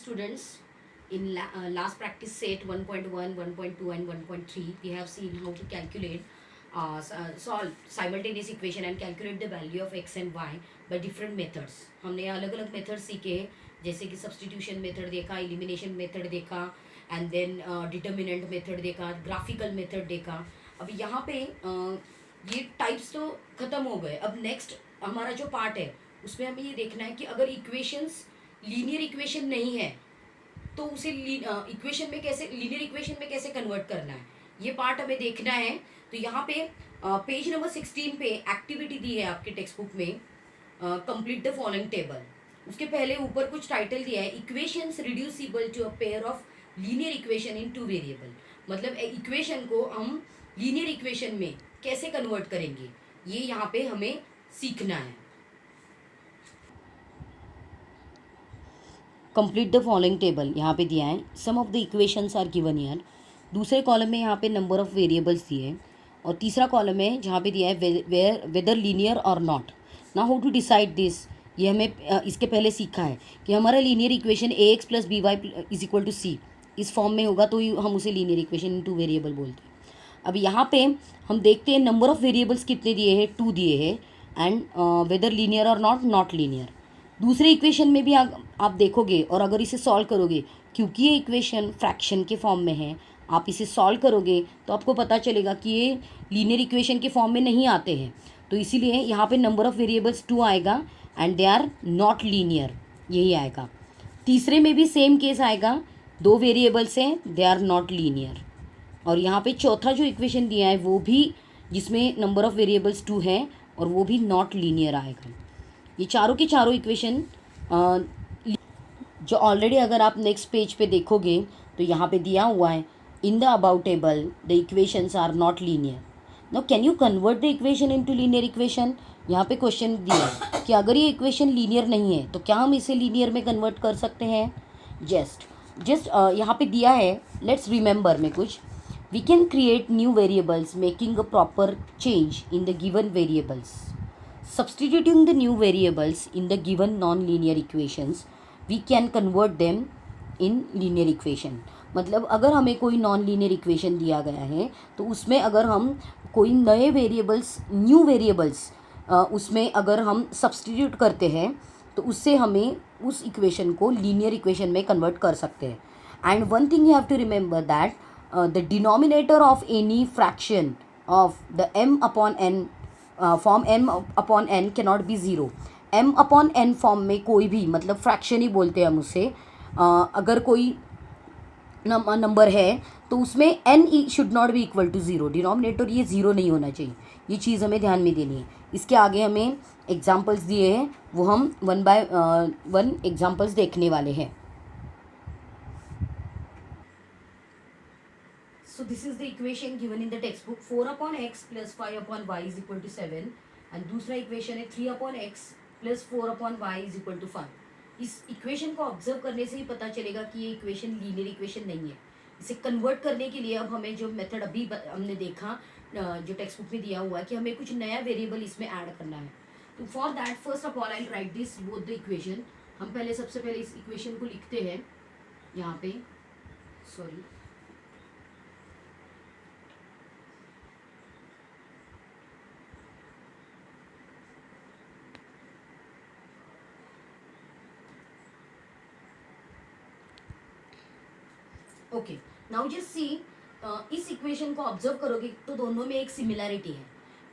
students. In last practice set 1.1, 1.2 and 1.3, we have seen how to calculate solve simultaneous equation and calculate the value of x and y by different methods. हमने अलग अलग method सीखे हैं, जैसे कि substitution method देखा, elimination method देखा, and then determinant method देखा, ग्राफिकल मेथड देखा. अब यहाँ पे ये टाइप्स तो ख़त्म हो गए. अब नेक्स्ट हमारा जो पार्ट है उसमें हमें ये देखना है कि अगर इक्वेशंस लीनियर इक्वेशन नहीं है तो उसे इक्वेशन में कैसे, लीनियर इक्वेशन में कैसे कन्वर्ट करना है, ये पार्ट हमें देखना है. तो यहाँ पे पेज नंबर 16 पे एक्टिविटी दी है आपके टेक्स्ट बुक में, कंप्लीट द फॉलोइंग टेबल. उसके पहले ऊपर कुछ टाइटल दिया है, equations reducible to a pair of linear equation in two variable. मतलब इक्वेशन को हम लीनियर इक्वेशन में कैसे कन्वर्ट करेंगे, ये यहाँ पे हमें सीखना है. कंप्लीट द फॉलोइंग टेबल यहाँ पे दिया है. Sum of the equations are given here. दूसरे कॉलम में यहाँ पे नंबर ऑफ वेरिएबल्स दिए हैं, और तीसरा कॉलम है जहाँ पे दिया है वेदर लीनियर और not. Now how to decide this, ये हमें इसके पहले सीखा है कि हमारा linear equation a x plus b y is equal to c इस फॉर्म में होगा तो हम उसे linear equation in two variable बोलते हैं. अब यहाँ पे हम देखते हैं नंबर ऑफ वेरिएबल्स कितने दिए हैं, 2 दिए हैं, एंड वेदर लीनियर और नॉट लीनियर. दूसरे इक्वेशन में भी आप देखोगे और अगर इसे सॉल्व करोगे, क्योंकि ये इक्वेशन फ्रैक्शन के फॉर्म में है, आप इसे सॉल्व करोगे तो आपको पता चलेगा कि ये लीनियर इक्वेशन के फॉर्म में नहीं आते हैं. तो इसीलिए यहाँ पे नंबर ऑफ़ वेरिएबल्स 2 आएगा and they are not linear, यही आएगा. तीसरे में भी सेम केस आएगा, 2 वेरिएबल्स हैं, दे आर नॉट लीनियर. और यहाँ पे चौथा जो इक्वेशन दिया है वो भी, जिसमें नंबर ऑफ़ वेरिएबल्स 2 हैं और वो भी नॉट लीनियर आएगा. ये चारों के चारों इक्वेशन जो ऑलरेडी अगर आप नेक्स्ट पेज पे देखोगे तो यहाँ पे दिया हुआ है, in the about table the equations are not linear. Now can you convert the equation into linear equation. यहाँ पे क्वेश्चन दिया है कि अगर ये इक्वेशन लीनियर नहीं है तो क्या हम इसे लीनियर में कन्वर्ट कर सकते हैं. जस्ट यहाँ पे दिया है, लेट्स रिमेंबर में कुछ, we can create new variables making a proper change in the given variables. Substituting the new variables in the given non-linear equations, we can convert them in linear equation. मतलब अगर हमें कोई non linear equation दिया गया है तो उसमें अगर हम कोई नए वेरिएबल्स, न्यू वेरिएबल्स उसमें अगर हम सब्सटीट्यूट करते हैं तो उससे हमें उस इक्वेशन को लीनियर इक्वेशन में कन्वर्ट कर सकते हैं. And one thing you have to remember that the denominator of any fraction of the m upon n form m upon n can not be 0. m upon n form में कोई भी, मतलब fraction ही बोलते हैं हम उसे, अगर कोई नंबर है तो उसमें n should not be equal to 0. Denominator ये 0 नहीं होना चाहिए, ये चीज़ हमें ध्यान में देनी है. इसके आगे हमें एग्जांपल्स दिए हैं, वो हम 1 बाय 1 एग्जांपल्स देखने वाले हैं. So this is the equation given in the textbook, 4 upon x plus 5 upon y is equal to 7. and दूसरा इक्वेशन है 3 upon x plus 4 upon y is equal to 5. इस इक्वेशन को ऑब्जर्व करने से ही पता चलेगा कि ये इक्वेशन लीनियर इक्वेशन नहीं है. इसे कन्वर्ट करने के लिए अब हमें जो मेथड अभी हमने देखा, जो टेक्स्ट बुक में दिया हुआ है, कि हमें कुछ नया वेरिएबल इसमें ऐड करना है. तो for that first of all I right this both the equation. हम पहले सबसे पहले इस इक्वेशन को लिखते हैं यहाँ पे, sorry, okay. Now just see, इस इक्वेशन को ऑब्जर्व करोगे तो दोनों में एक सिमिलैरिटी है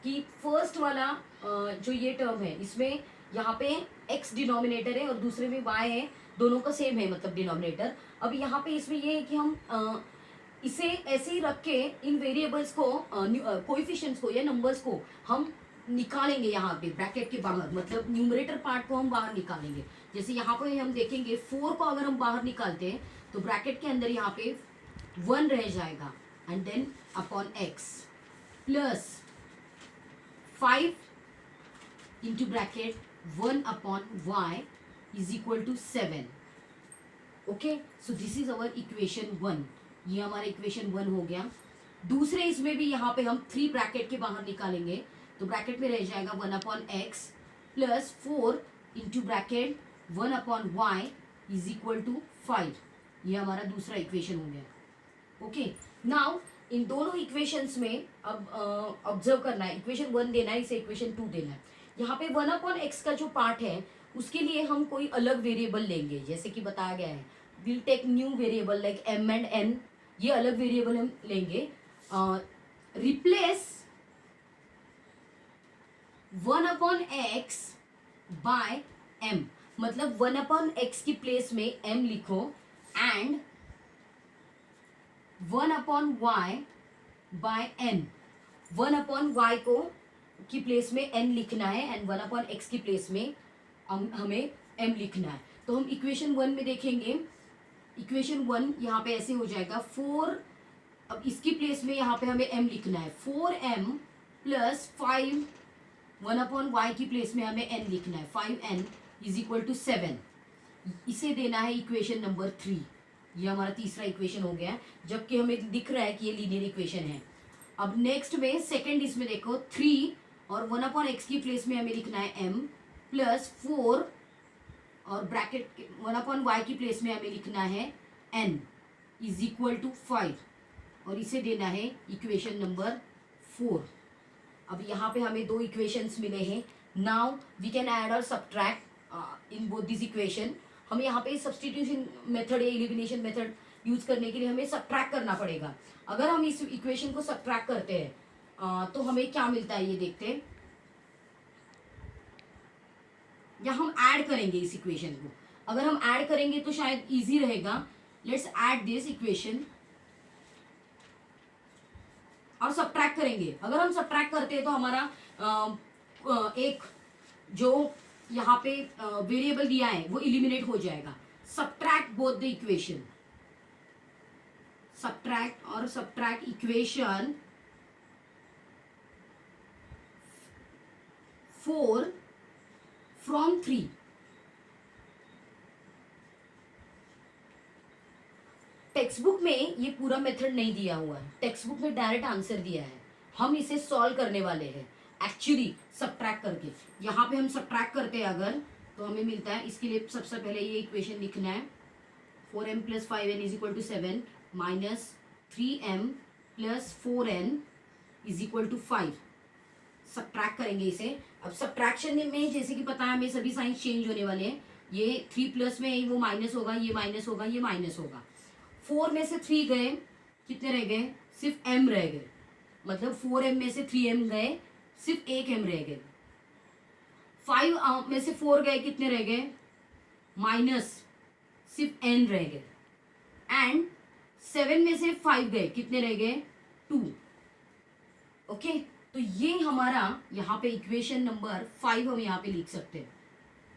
कि फर्स्ट वाला जो ये टर्म है इसमें यहाँ पे x डिनोमिनेटर है और दूसरे में y है, दोनों का सेम है मतलब डिनोमिनेटर. अब यहाँ पे इसमें ये है कि हम इसे ऐसे ही रख के इन वेरिएबल्स को, कोएफिशिएंट्स को या नंबर्स को हम निकालेंगे यहाँ पे ब्रैकेट के बाहर, मतलब न्यूमरेटर पार्ट को हम बाहर निकालेंगे. जैसे यहाँ पे हम देखेंगे 4 को अगर हम बाहर निकालते हैं तो ब्रैकेट के अंदर यहाँ पे 1 रह जाएगा, and then upon x plus 5 into bracket 1 upon y is equal to 7. Okay, so this is our equation 1. ये हमारा इक्वेशन 1 हो गया. दूसरे इसमें भी यहाँ पे हम 3 ब्रैकेट के बाहर निकालेंगे तो ब्रैकेट में रह जाएगा 1 upon x plus 4 into bracket 1 upon y is equal to 5। ये हमारा दूसरा इक्वेशन हो गया। ओके, नाउ इन दोनों इक्वेशंस में अब ऑब्जर्व करना है, इक्वेशन 1 देना है, इसे इक्वेशन 2 देना है। यहाँ पे 1/x का जो पार्ट है उसके लिए हम कोई अलग वेरिएबल लेंगे, जैसे कि बताया गया है will take new variable like m and n, ये अलग वेरिएबल हम लेंगे। रिप्लेस 1/x बाय m, मतलब 1/x की प्लेस में m लिखो and 1/y bye n, 1/y को की प्लेस में n लिखना है एंड 1/x की प्लेस में हमें m लिखना है। तो हम इक्वेशन 1 में देखेंगे, इक्वेशन 1 यहाँ पे ऐसे हो जाएगा 4, अब इसकी प्लेस में यहाँ पे हमें m लिखना है 4m प्लस 5, 1/y की प्लेस में हमें n लिखना है 5n इज इक्वल टू 7। इसे देना है इक्वेशन नंबर 3। ये हमारा तीसरा इक्वेशन हो गया है, जबकि हमें दिख रहा है कि ये लीनियर इक्वेशन है। अब नेक्स्ट में सेकंड इसमें देखो 3 और 1/x की प्लेस में हमें लिखना है m प्लस 4 और ब्रैकेट 1/y की प्लेस में हमें लिखना है n इज इक्वल टू 5 और इसे देना है इक्वेशन नंबर 4। अब यहाँ पे हमें दो इक्वेशंस मिले हैं। नाउ वी कैन ऐड और subtract in both this equation. हमें यहाँ पे सब्स्टिट्यूशन मेथड या एलिमिनेशन मेथड यूज करने के लिए हमें सब्ट्रैक्ट करना पड़ेगा। अगर हम इस इक्वेशन को सब्ट्रैक्ट करते हैं तो हमें क्या मिलता है ये देखते हैं, या हम ऐड करेंगे इस इक्वेशन को। अगर हम ऐड करेंगे तो शायद इजी रहेगा। लेट्स ऐड दिस इक्वेशन और सब्ट्रैक्ट करेंगे। अगर हम सब्ट्रैक्ट करते हैं तो हमारा एक जो यहाँ पे वेरिएबल दिया है वो इलिमिनेट हो जाएगा। Subtract both the equation, subtract equation 4 from 3। Text book में ये पूरा मेथड नहीं दिया हुआ है, टेक्स्ट बुक में डायरेक्ट आंसर दिया है। हम इसे सॉल्व करने वाले हैं एक्चुअली सब्ट्रैक्ट करके। यहाँ पे हम सब्ट्रैक्ट करते हैं अगर, तो हमें मिलता है, इसके लिए सबसे पहले ये इक्वेशन लिखना है 4m plus 5n is equal to 7 minus 3m plus 4n is equal to 5। Subtract करेंगे इसे। अब सब्ट्रैक्शन में जैसे कि पता है हमें सभी साइंस चेंज होने वाले हैं। ये 3 प्लस में वो माइनस होगा, ये माइनस होगा, ये माइनस होगा। 4 में से 3 गए, कितने रह गए? सिर्फ m रह गए, मतलब 4m में से 3m गए, सिर्फ एक m रह गए। 5 में से 4 गए, कितने रह गए? माइनस, सिर्फ n रह गए। एंड 7 में से 5 गए, कितने रह गए? 2। ओके, तो ये हमारा यहाँ पे इक्वेशन नंबर 5 हम यहाँ पे लिख सकते हैं।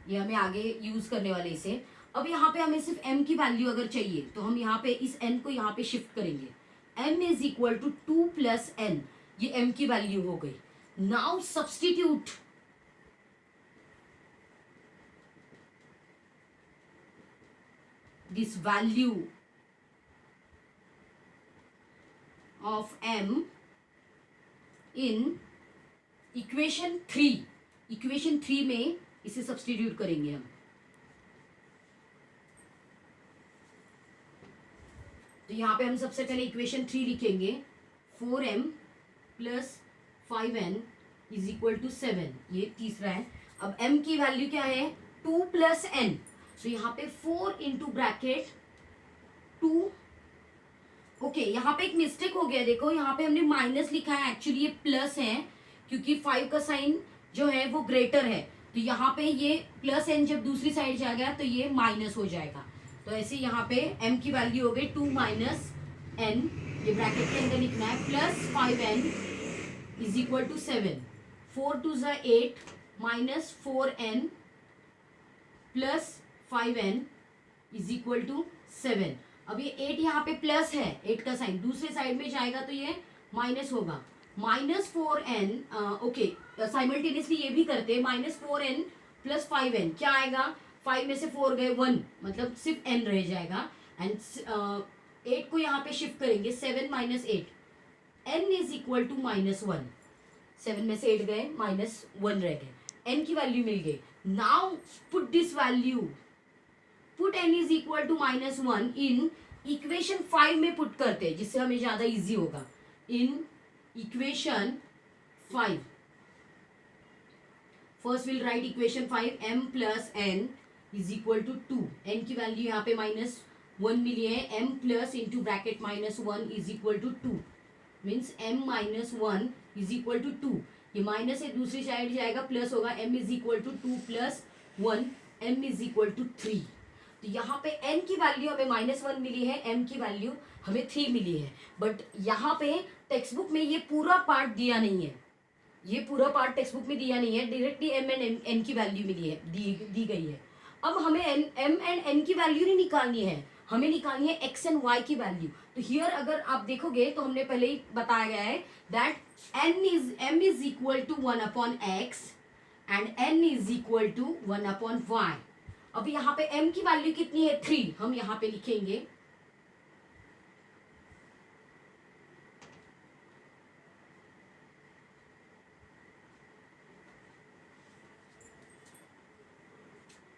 ये हमें आगे यूज करने वाले इसे। अब यहाँ पे हमें सिर्फ m की वैल्यू अगर चाहिए तो हम यहाँ पे इस n को यहाँ पे शिफ्ट करेंगे। m is equal to 2 plus n, ये m की वैल्यू हो गई। Now substitute this value of m in equation 3। Equation 3 में इसे सब्स्टिट्यूट करेंगे हम। तो यहाँ पे हम सबसे पहले इक्वेशन 3 लिखेंगे 4m plus 5n is equal to 7, ये तीसरा है। अब m की वैल्यू क्या है? 2 प्लस n, तो यहाँ पे 4 इंटू ब्रैकेट 2। ओके, यहाँ पे एक मिस्टेक हो गया, देखो यहाँ पे हमने माइनस लिखा है, एक्चुअली ये प्लस है क्योंकि 5 का साइन जो है वो ग्रेटर है। तो यहाँ पे ये प्लस n जब दूसरी साइड से आ गया तो ये माइनस हो जाएगा। तो ऐसे यहाँ पे m की वैल्यू हो गई 2 माइनस n, ये ब्रैकेट के अंदर लिखना है, plus 5n is equal to 7। 4 2 ज़ा 8 minus 4n plus 5n is equal to 7। अब ये 8 यहाँ पे प्लस है, 8 का साइन दूसरे साइड में जाएगा तो ये माइनस होगा। माइनस 4n, ओके साइमल्टेनियसली ये भी करते हैं, माइनस 4n प्लस 5n क्या आएगा? 5 में से 4 गए 1, मतलब सिर्फ n रह जाएगा। एंड 8 को यहाँ पे शिफ्ट करेंगे, 7 minus 8 n is equal to -1। 7 में से 8 गए, -1 रह गए, n की वैल्यू मिल गई। Now put this value, put n is equal to -1 in equation 5 में पुट करते हैं, जिससे हमें ज्यादा इजी होगा. In equation 5 first will write equation 5, m plus n is equal to 2. n की वैल्यू यहाँ पे -1 मिली है. m plus into bracket -1 is equal to 2 means m -1 is equal to 2. ये माइनस है, दूसरी साइड जाएगा, प्लस होगा. m is equal to 2 plus 1, m is equal to 3. तो यहाँ पे n की वैल्यू हमें -1 मिली है, m की वैल्यू हमें 3 मिली है. बट यहाँ पे टेक्स्ट बुक में ये पूरा पार्ट दिया नहीं है. ये पूरा पार्ट टेक्स्ट बुक में दिया नहीं है. डायरेक्टली m एंड n की वैल्यू मिली है, दी गई है. अब हमें m एंड n की वैल्यू नहीं निकालनी है, हमें निकालनी है x एंड y की वैल्यू. तो हियर अगर आप देखोगे तो हमने पहले ही बताया गया है that m is equal to 1 upon x and n is equal to 1 upon y. अब यहाँ पे m की वैल्यू कितनी है? 3. हम यहाँ पे लिखेंगे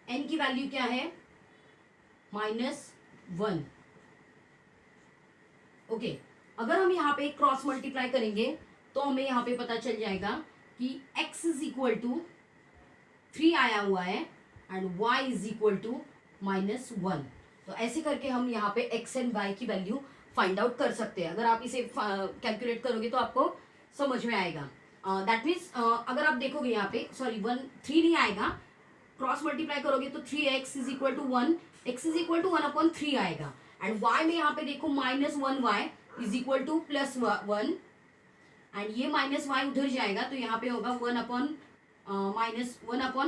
n की वैल्यू क्या है? -1. ओके. अगर हम यहाँ पे क्रॉस मल्टीप्लाई करेंगे तो हमें यहाँ पे पता चल जाएगा कि x इज इक्वल टू 3 आया हुआ है and y is equal to -1. तो ऐसे करके हम यहाँ पे x एंड y की वैल्यू फाइंड आउट कर सकते हैं. अगर आप इसे कैलकुलेट करोगे तो आपको समझ में आएगा. दैट मीन्स अगर आप देखोगे यहाँ पे 3 नहीं आएगा, क्रॉस मल्टीप्लाई करोगे तो 3x is equal to 1, x is equal to 1 upon 3 आएगा. एंड y में यहाँ पे देखो -1y is equal to +1 and ये -y उधर जाएगा तो यहाँ पे होगा 1 upon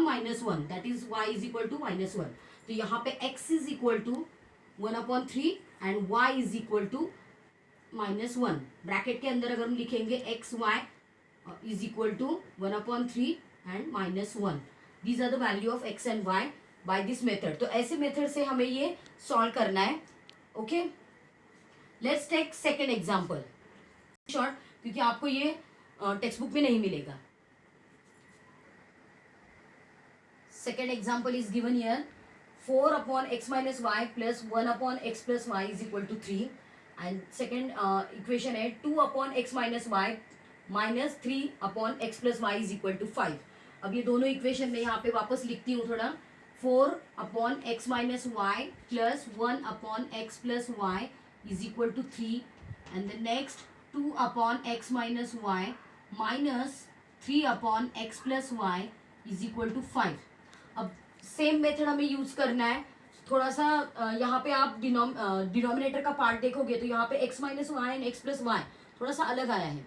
-1 that is y is equal to -1. तो यहाँ पे x is equal to 1 upon 3 and y is equal to -1. Bracket के अंदर अगर हम लिखेंगे x y is equal to 1 upon 3 and -1. These are the value of x and y by this method. तो ऐसे मेथड से हमें ये सॉल्व करना है. Okay, let's take second example short, क्योंकि आपको ये टेक्स्ट बुक में नहीं मिलेगा. Second example is given here 4 upon x minus y plus 1 upon x plus y is equal to 3. And second equation है 2 upon x minus y minus 3 upon x plus y is equal to 5. अब ये दोनों equation में यहाँ पे वापस लिखती हूँ थोड़ा. 4 upon x minus y plus 1 upon x plus y is equal to 3 and the next 2 upon x minus y minus 3 upon x plus y is equal to 5. अब सेम मेथड हमें यूज करना है. थोड़ा सा यहाँ पे आप डिनोमिनेटर का पार्ट देखोगे तो यहाँ पे x minus y and x plus y थोड़ा सा अलग आया है,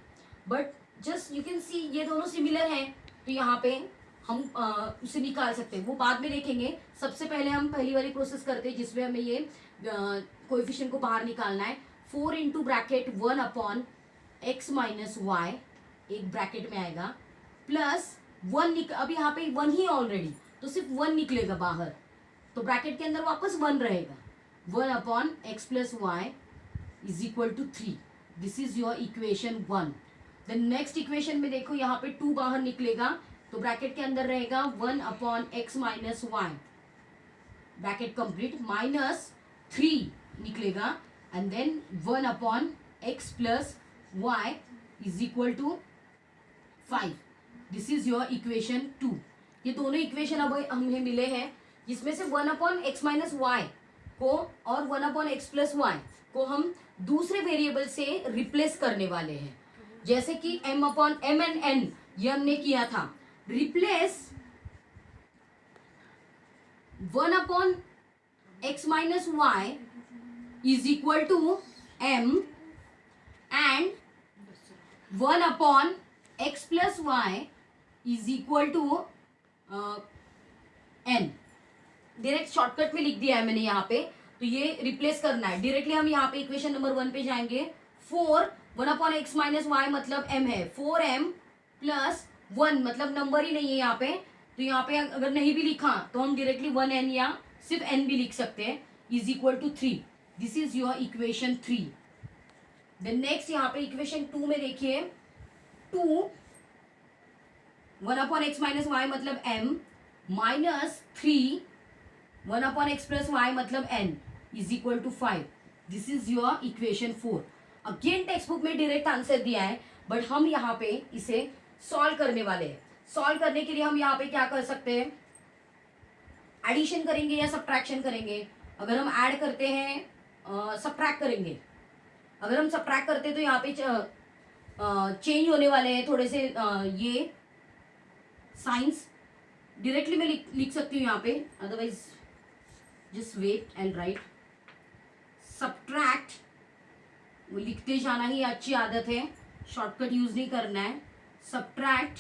but just you can see ये दोनों सिमिलर हैं. तो यहाँ पे हम उसे निकाल सकते हैं, वो बाद में देखेंगे. सबसे पहले हम पहली वाली प्रोसेस करते हैं जिसमें हमें ये कोएफिशिएंट को बाहर निकालना है. 4 into bracket 1 upon x minus y एक ब्रैकेट में आएगा प्लस 1 अब यहाँ पे 1 ही ऑलरेडी, तो सिर्फ 1 निकलेगा बाहर, तो ब्रैकेट के अंदर वापस 1 रहेगा. 1 upon x plus y is equal to 3. This is your equation 1. The next equation में देखो यहाँ पे 2 बाहर निकलेगा तो ब्रैकेट के अंदर रहेगा 1 upon x minus y bracket complete minus 3 निकलेगा and then 1 upon x plus y is equal to 5. This is your equation 2. ये दोनों इक्वेशन अब हमें मिले हैं जिसमें से 1 अपॉन एक्स माइनस वाई को और 1 अपॉन एक्स प्लस वाई को हम दूसरे वेरिएबल से रिप्लेस करने वाले हैं. जैसे कि m upon m and n ये हमने किया था. Replace 1 upon x minus y is equal to m and 1 upon x plus y is equal to n. Direct shortcut में लिख दिया है मैंने यहाँ पे, तो ये रिप्लेस करना है. डायरेक्टली हम यहाँ पे इक्वेशन नंबर 1 पे जाएंगे. 1 अपॉन एक्स माइनस वाई मतलब m है, 4m प्लस 1 मतलब नंबर ही नहीं है यहाँ पे, तो यहाँ पे अगर नहीं भी लिखा तो हम डायरेक्टली 1n या सिर्फ n भी लिख सकते हैं is equal to 3. This is your equation 3. Then next यहाँ पे इक्वेशन 2 में देखिए 1 अपॉन एक्स माइनस वाई मतलब m minus 3 1/x plus y मतलब n is equal to 5. This is your equation 4. Again text book में डायरेक्ट आंसर दिया है, but हम यहाँ पे इसे सॉल्व करने वाले हैं. सॉल्व करने के लिए हम यहाँ पे क्या कर सकते हैं, एडिशन करेंगे या सब्ट्रैक्शन करेंगे. अगर हम ऐड करते हैं सब्ट्रैक्ट करेंगे. अगर हम सब्ट्रैक्ट करते हैं तो यहाँ पे चेंज होने वाले हैं थोड़े से ये साइंस. डायरेक्टली मैं लिख सकती हूँ यहाँ पे, otherwise just wait and write. Subtract वो लिखते जाना ही अच्छी आदत है, शॉर्टकट यूज नहीं करना है. Subtract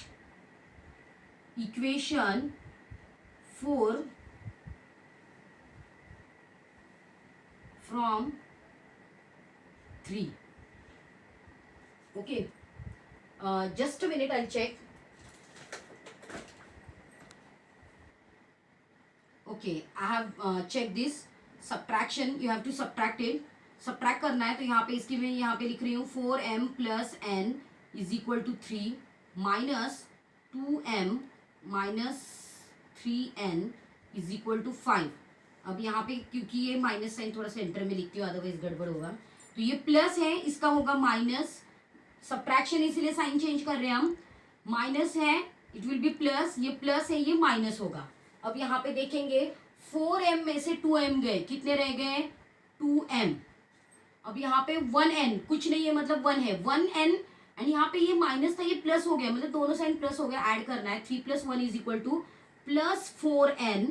equation 4 from 3. okay, just a minute, I'll check. okay, I have checked this subtraction. you have to subtract it. Subtract करना है तो यहाँ पे इसकी मैं यहाँ पे लिख रही हूँ 4m plus n is equal to 3 minus 2m minus 3n is equal to 5. अब यहाँ पे क्योंकि ये माइनस साइन थोड़ा सेंटर में लिखती हूँ, अदरवाइज गड़बड़ होगा. तो ये प्लस है, इसका होगा माइनस. सब्ट्रैक्शन इसीलिए साइन चेंज कर रहे हैं हम. माइनस है, इट विल बी प्लस. ये प्लस है, ये माइनस होगा. अब यहाँ पे देखेंगे 4m में से 2m गए, कितने रह गए 2m. अब यहाँ पे 1n कुछ नहीं है, मतलब 1 है, 1n. एंड यहाँ पे ये माइनस था, ये प्लस हो गया, मतलब दोनों साइन प्लस हो गया. ऐड करना है 3 + 1 is equal to plus 4n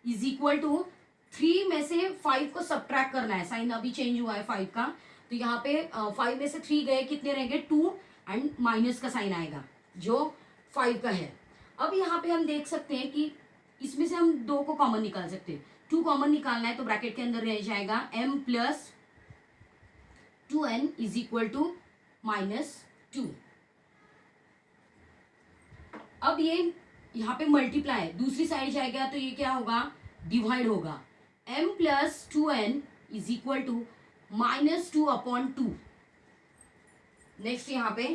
is equal to 3 में से 5 को सब्ट्रैक्ट करना है. साइन अभी चेंज हुआ है 5 का, तो यहाँ पे 5 में से 3 गए, कितने रहेंगे 2 एंड माइनस का साइन आएगा जो 5 का है. अब यहाँ पे हम देख सकते हैं कि इसमें से हम 2 को कॉमन निकाल सकते हैं. 2 कॉमन निकालना है तो ब्रैकेट के अंदर रह जाएगा m plus 2n is equal to -2. अब ये यहाँ पे मल्टीप्लाई, दूसरी साइड जाएगा तो ये क्या होगा, डिवाइड होगा. m plus 2n is equal to -2/2. Next यहाँ पे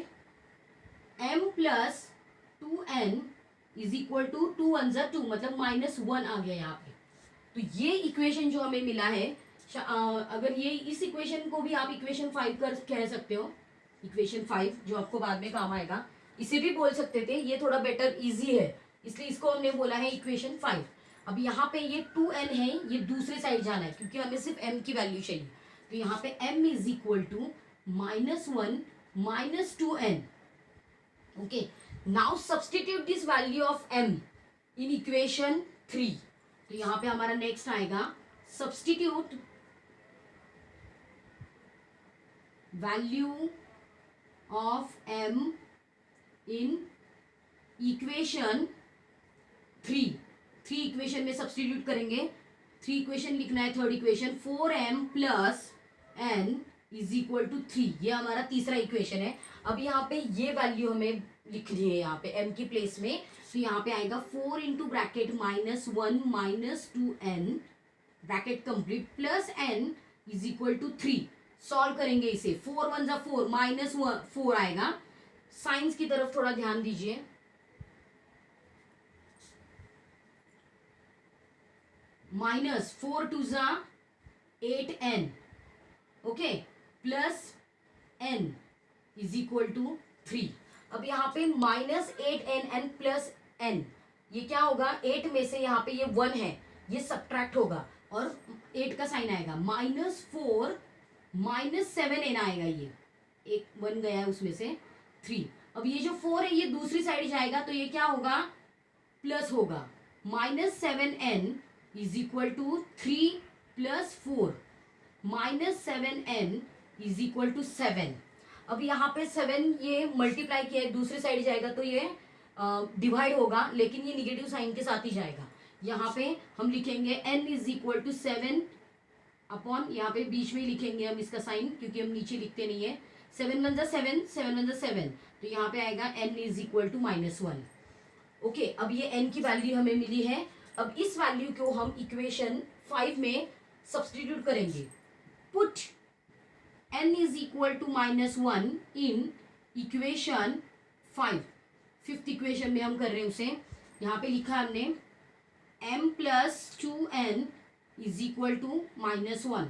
m plus 2n is equal to 2 1 = 2, मतलब -1 आ गया यहाँ पे. तो ये इक्वेशन जो हमें मिला है, अगर ये इस इक्वेशन को भी आप इक्वेशन 5 कर कह सकते हो. इक्वेशन 5 जो आपको बाद में काम आएगा, इसे भी बोल सकते थे. ये थोड़ा बेटर इजी है, इसलिए इसको हमने बोला है इक्वेशन 5. अब यहाँ पे ये 2n है, ये दूसरे साइड जाना है क्योंकि हमें सिर्फ m की वैल्यू चाहिए. तो यहाँ पे m is equal to -1 - 2n. Okay, now substitute this value of m in equation 3. तो यहाँ पे हमारा नेक्स्ट आएगा substitute value of m in equation 3. 3 equation में सब्सटीट्यूट करेंगे. 3 इक्वेशन लिखना है. Third equation 4m plus n is equal to 3. ये हमारा तीसरा इक्वेशन है. अब यहाँ पे ये वैल्यू हमें लिखनी है यहाँ पे m की प्लेस में. तो यहाँ पे आएगा 4 into bracket -1 - 2n bracket complete plus n is equal to 3. Solve करेंगे इसे. 4 1 = 4 -4 आएगा. साइंस की तरफ थोड़ा ध्यान दीजिए. -4 2 = 8n. Okay, plus n is equal to 3. अब यहाँ पे -8n n प्लस n, ये क्या होगा, 8 में से यहाँ पे ये 1 है, ये सब्ट्रैक्ट होगा और 8 का साइन आएगा. -4 -7n आएगा. ये एक 1 गया है उसमें से 3. अब ये जो 4 है ये दूसरी साइड जाएगा तो ये क्या होगा, प्लस होगा. -7n is equal to 3 + 4 -7n is equal to 7. अब यहाँ पे 7 ये मल्टीप्लाई किया है, दूसरी साइड जाएगा तो ये डिवाइड होगा, लेकिन ये निगेटिव साइन के साथ ही जाएगा. यहाँ पे हम लिखेंगे n is equal to 7 upon, यहाँ पे बीच में ही लिखेंगे हम इसका साइन क्योंकि हम नीचे लिखते नहीं है. 7 1 = 7, 7 1 = 7. तो यहाँ पे आएगा n is equal to -1. Okay, अब ये n की वैल्यू हमें मिली है. अब इस वैल्यू को हम इक्वेशन 5 में सब्सटीट्यूट करेंगे. Put n is equal to -1 in equation 5. 5th equation में हम कर रहे हैं उसे. यहाँ पे लिखा हमने m plus 2n is equal to -1,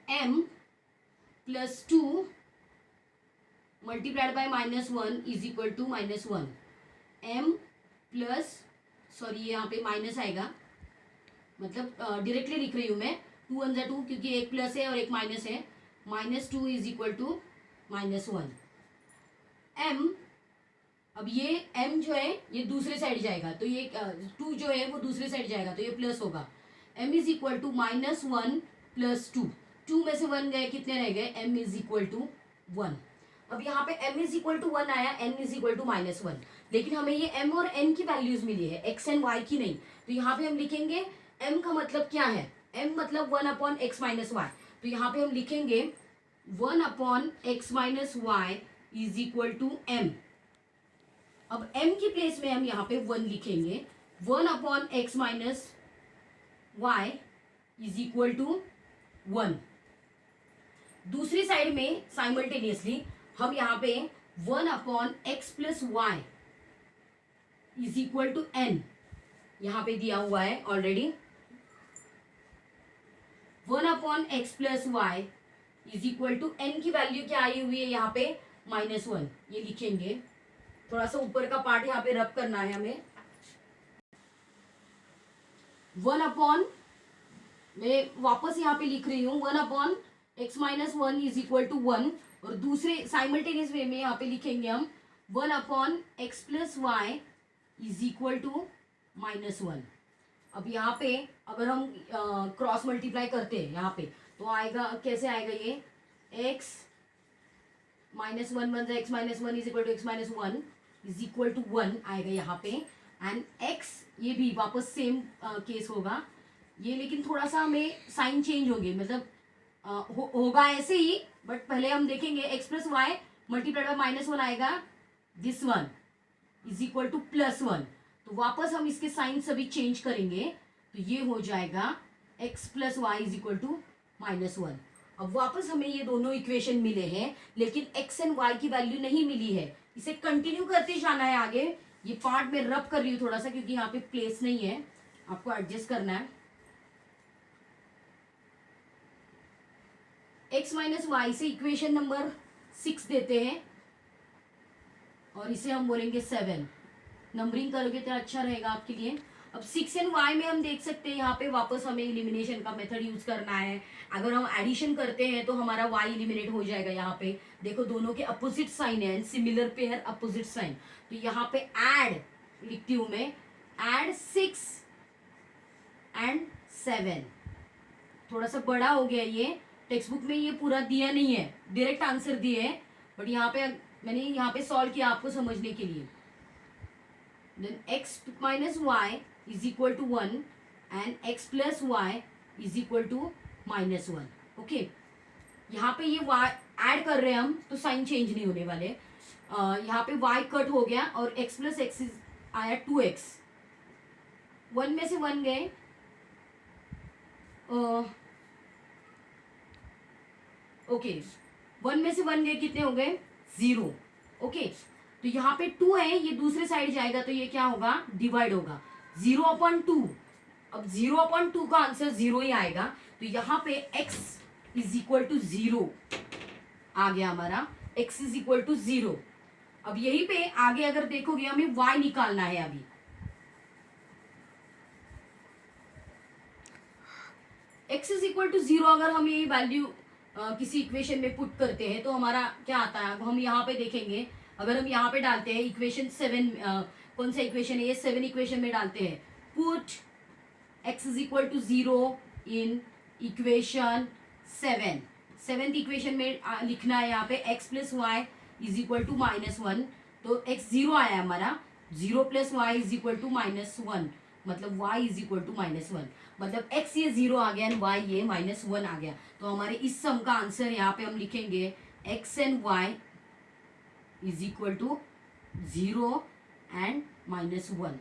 m plus 2 multiplied by -1 is equal to -1, m plus, sorry यहाँ पे माइनस आएगा, मतलब डायरेक्टली लिख रही हूँ मैं, 2 वन जा 2 क्योंकि एक प्लस है और एक माइनस है, -2 इज इक्वल टू -1, m, अब ये m जो है ये दूसरे साइड जाएगा तो ये 2 जो है वो दूसरे साइड जाएगा तो ये प्लस होगा, m is equal to -1 plus 2, 2 में से 1 गए, कितने रह गए, m इज इक्वल टू 1। अब यहाँ पे m इज इक्वल टू 1 आया, n इज इक्वल टू -1, लेकिन हमें ये m और n की वैल्यूज मिली है, x एंड y की नहीं, तो यहाँ पे हम लिखेंगे m का मतलब क्या है, m मतलब 1/x माइनस वाई, तो यहाँ पे हम लिखेंगे 1/x minus y is equal to m। अब m की प्लेस में हम यहाँ पे 1 लिखेंगे, 1/x minus y is equal to 1। दूसरी साइड में साइमल्टेनियसली हम यहाँ पे 1/x plus y is equal to n, यहाँ पे दिया हुआ है already, 1/x plus y is equal to n की वैल्यू क्या आई हुई है यहाँ पे -1, ये लिखेंगे, थोड़ा सा ऊपर का पार्ट यहाँ पे रब करना है हमें, 1/, मैं वापस यहाँ पे लिख रही हूँ 1/x minus 1 is equal to 1, और दूसरे साइमल्टेनियस वे में यहाँ पे लिखेंगे हम 1/x plus y is equal to -1। अब यहाँ पे अगर हम क्रॉस मल्टीप्लाई करते हैं यहाँ पे तो आएगा, कैसे आएगा ये, x -1 बन जाए, x minus 1 is equal to x minus 1 is equal to 1 आएगा यहाँ पे, एंड x ये भी वापस सेम केस होगा ये, लेकिन थोड़ा सा हमें साइन चेंज होगी, मतलब होगा ऐसे ही, बट पहले हम देखेंगे x plus y multiplied by -1 आएगा, this one is equal to +1, तो वापस हम इसके साइन सभी चेंज करेंगे तो ये हो जाएगा x plus y is equal to -1। अब वापस हमें ये दोनों इक्वेशन मिले हैं, लेकिन x एंड y की वैल्यू नहीं मिली है, इसे कंटिन्यू करते जाना है आगे, ये पार्ट में रब कर रही हूँ थोड़ा सा क्योंकि यहाँ पे प्लेस नहीं है, आपको एडजस्ट करना है। x माइनस वाई से इक्वेशन नंबर 6 देते हैं और इसे हम बोलेंगे 7, नंबरिंग करोगे तो अच्छा रहेगा आपके लिए। अब 6 एंड y में हम देख सकते हैं यहाँ पे वापस हमें एलिमिनेशन का मेथड यूज करना है, अगर हम एडिशन करते हैं तो हमारा y एलिमिनेट हो जाएगा, यहाँ पे देखो दोनों के अपोजिट साइन है, सिमिलर पेयर अपोजिट साइन, तो यहाँ पे ऐड लिखती हूँ मैं, ऐड 6 एंड 7, थोड़ा सा बड़ा हो गया ये, टेक्स्ट बुक में ये पूरा दिया नहीं है, डायरेक्ट आंसर दिए है, बट यहाँ पे मैंने यहाँ पे सॉल्व किया आपको समझने के लिए। Then x minus y is equal to 1 and x plus y is equal to -1, okay. यहाँ पे ये y ऐड कर रहे हैं हम तो साइन चेंज नहीं होने वाले, यहाँ पे y कट हो गया और x प्लस एक्स आया 2x, 1 में से 1 गए, ओके 1 में से 1 गए, कितने हो गए 0, ओके। तो यहाँ पे 2 है, ये दूसरे साइड जाएगा तो ये क्या होगा, डिवाइड होगा, 0/2, अब 0/2 का आंसर 0 ही आएगा, तो यहाँ पे x इज इक्वल टू 0 आ गया हमारा, x इज इक्वल टू 0। अब यही पे आगे अगर देखोगे हमें y निकालना है, अभी x इज इक्वल टू 0 अगर हम ये वैल्यू किसी इक्वेशन में पुट करते हैं तो हमारा क्या आता है, अब हम यहाँ पे देखेंगे, अगर हम यहाँ पे डालते हैं इक्वेशन 7, कौन सा इक्वेशन है ये, 7 इक्वेशन में डालते हैं, put x is equal to 0 in equation 7, 7th equation में लिखना है यहाँ पे x plus y is equal to -1, तो x 0 आया हमारा, 0 plus y is equal to -1, मतलब y इज इक्वल टू -1, मतलब x ये 0 आ गया एंड y ये -1 आ गया, तो हमारे इस सम का आंसर यहाँ पे हम लिखेंगे x and y is equal to 0 and -1,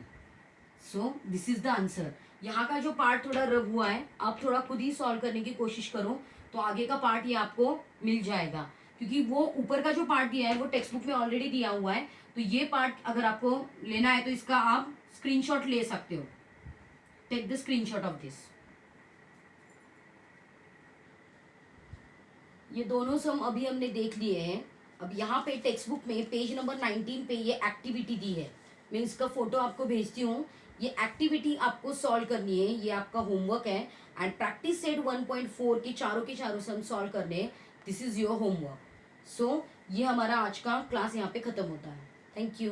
so this is the answer. यहाँ का जो पार्ट थोड़ा रब हुआ है, आप थोड़ा खुद ही सॉल्व करने की कोशिश करो तो आगे का पार्ट ये आपको मिल जाएगा, क्योंकि वो ऊपर का जो पार्ट दिया है वो टेक्स्ट बुक में ऑलरेडी दिया हुआ है, तो ये पार्ट अगर आपको लेना है तो इसका आप स्क्रीनशॉट ले सकते हो। Take the screenshot of this. ये दोनों सम अभी हमने देख लिए हैं। अब यहाँ पे टेक्स्ट बुक में पेज नंबर 19 पे ये एक्टिविटी दी है, मैं इसका फोटो आपको भेजती हूँ। ये एक्टिविटी आपको सॉल्व करनी है, ये आपका होमवर्क है। एंड प्रैक्टिस सेट 1.4 के चारों सम सॉल्व करने, दिस इज योर होमवर्क। सो ये हमारा आज का क्लास यहाँ पे खत्म होता है। Thank you.